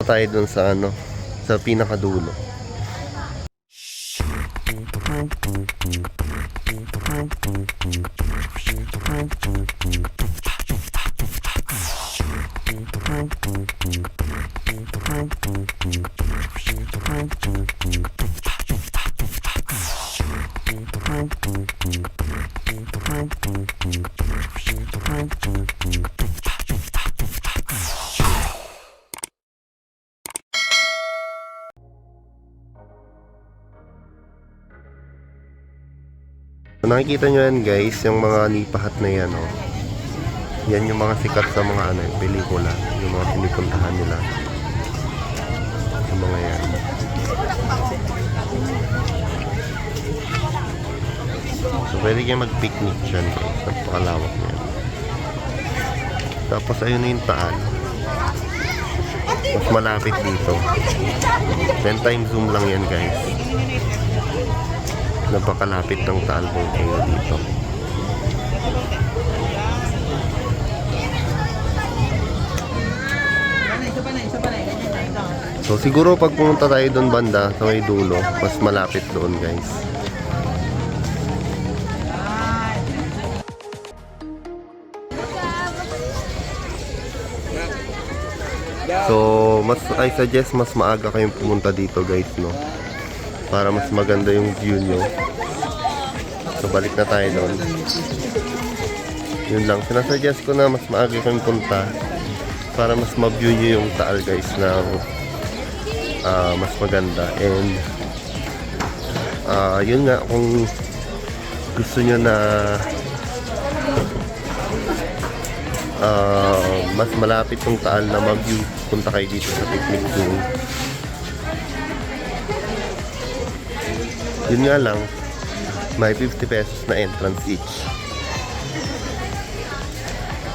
Tayo dun sa ano, sa pinakadulo. So, nakikita nyo yan guys, yung mga nipahat na yan, oh. Yan yung mga sikat sa mga ano, yung pelikula, yung mga pinipuntahan nila. Yung mga yan. So pwede kayo mag-picnic dyan guys, napakalawak niyan. Tapos ayun na yung Taal. Mas malapit dito. 10 times zoom lang yan guys. Napakalapit ng Taal Volcano dito. So siguro pag pumunta tayo doon banda sa may dulo, mas malapit doon guys. So I suggest mas maaga kayong pumunta dito guys, no, para mas maganda yung view nyo. So balik na tayo doon. Yun lang, sinasuggest ko na mas maaga kayong punta para mas ma-view nyo yung Taal guys na mas maganda. And yun nga, kung gusto nyo na mas malapit yung Taal na mag-view, punta kayo dito sa picnic zone. Yun nga lang, may 50 pesos na entrance each.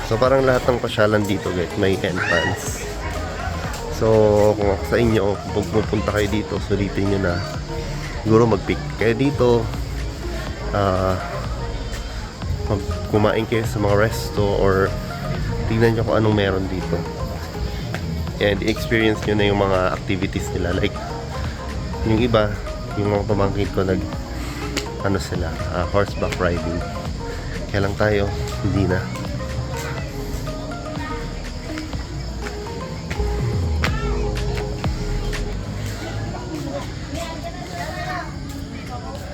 So parang lahat ng pasyalan dito guys may entrance. So kung ako sa inyo, kung pupunta kayo dito, sulitin nyo na siguro mag-pick kayo dito, kumain kayo sa mga resto, or tingnan nyo kung anong meron dito, and experience nyo na yung mga activities nila. Like yung iba, yung mga pamangkin ko ano sila, horseback riding. Kaya lang tayo hindi na.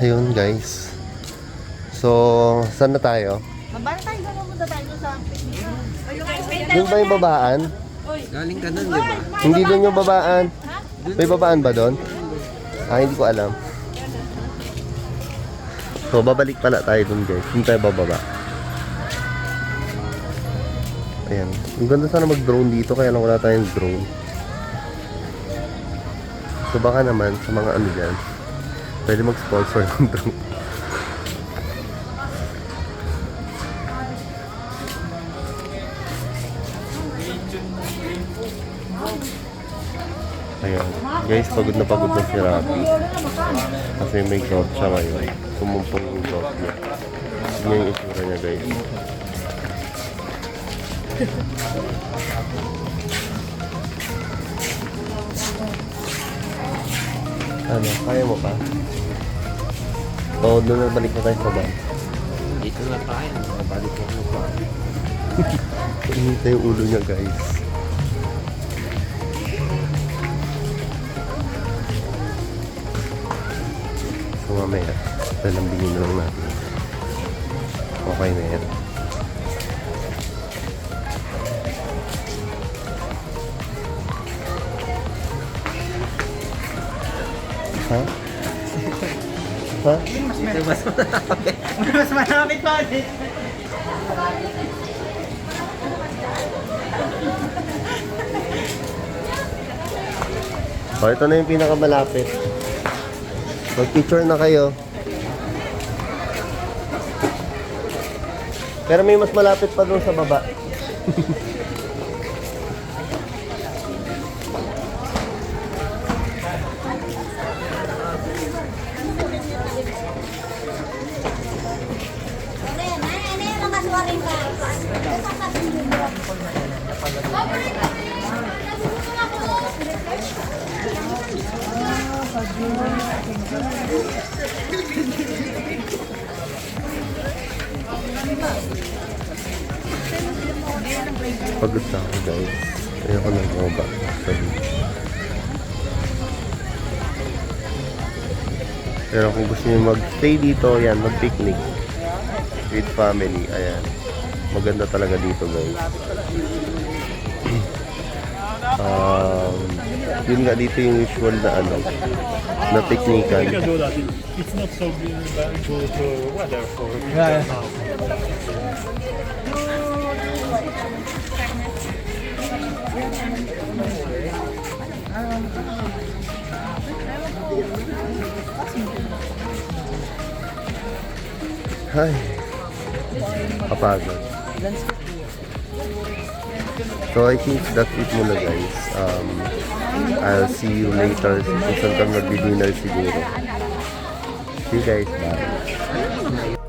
Ayun guys. So, saan na tayo? Mabala tayo, pumunta tayo sa picnic. Doon ba yung babaan? Galing ka nun, di ba? Hindi doon yung babaan. May babaan ba doon? Hindi ko alam. So, babalik pala tayo doon guys. Hindi tayo bababa. Ayan. Ang ganda sana mag-drone dito, kaya lang wala tayong drone. So, baka naman sa mga ano dyan, pwede mag-sponsor ng drone. Ayan. Guys, pagod na si Rabi. Kasi may growth siya ngayon. Sumumpong yung growth niya. Yan yung isura niya guys. Ano? Kaya mo pa? O, doon na balik na tayo sa van. Dito na tayo. Balik na tayo sa van. Inita yung ulo niya guys. So mamaya, lalambingin na lang natin. Okay na yan. Ha? Ha? Mas malapit pa ulit. O, ito na yung pinakamalapit. Mag-picture na kayo. Pero may mas malapit pa doon sa baba. Pagod na ako guys. Ayoko na bumaba sa beach. Pero kung gusto niyo mag-stay dito, yan, mag-picnic with family, ayan. Maganda talaga dito guys. Yun nga dito yung usual na ano, na technical. We can do that. It's not so good weather for now. Ay, kapagod. So I think that's it muna guys. I'll see you later kung saan kami mag-dinner siguro. See you guys, bye.